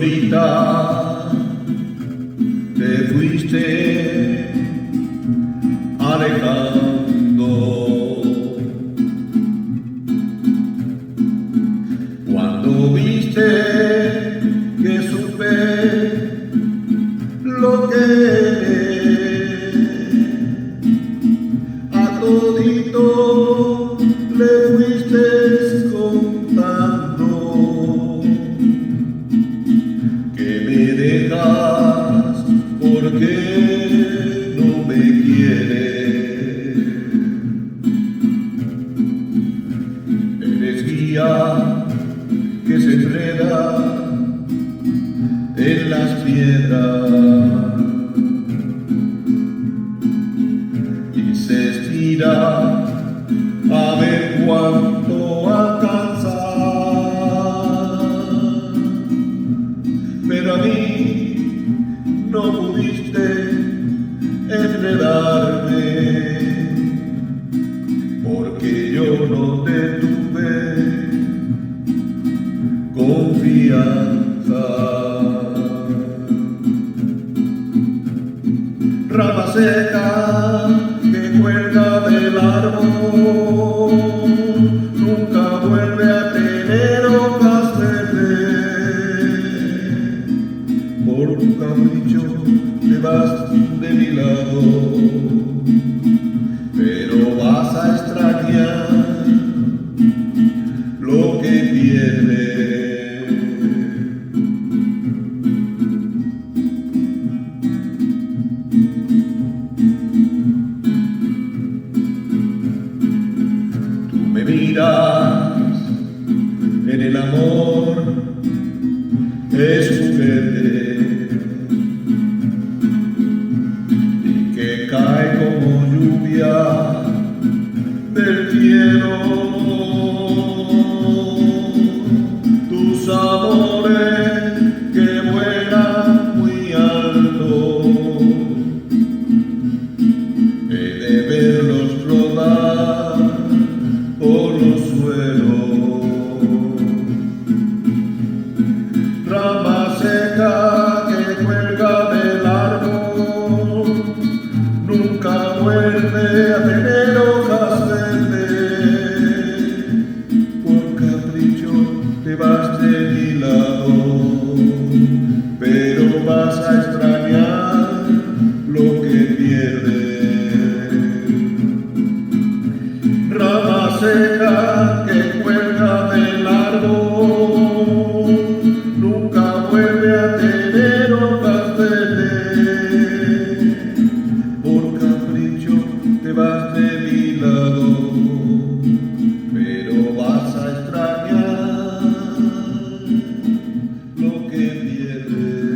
solita te fuiste alejando. Cuando viste que supe lo que eres, a todito le fuiste contando que me dejas porque no me quieres. Eres guía que se enreda en las piedras y se estira a ver cuánto alcanza, pero a mí no pudiste enredarme porque yo no te tuve confianza. Rama seca que cuelga del árbol nunca vuelve a tener hojas verdes. Por tu capricho te vas de mi lado, pero vas a extrañar lo que pierdes. Me miras en el amor, es juguete y que cae como lluvia del cielo. Tus amores que vuelan muy alto, he de verlos rodar por los suelos. Rama seca que cuelga del árbol nunca vuelve a tener hojas verdes. Por capricho te vas de mi lado, pero vas a extrañar lo que pierdes. Rama seca que cuelga del árbol nunca vuelve a tener hojas verdes. Por capricho te vas de mi lado, pero vas a extrañar lo que pierdes.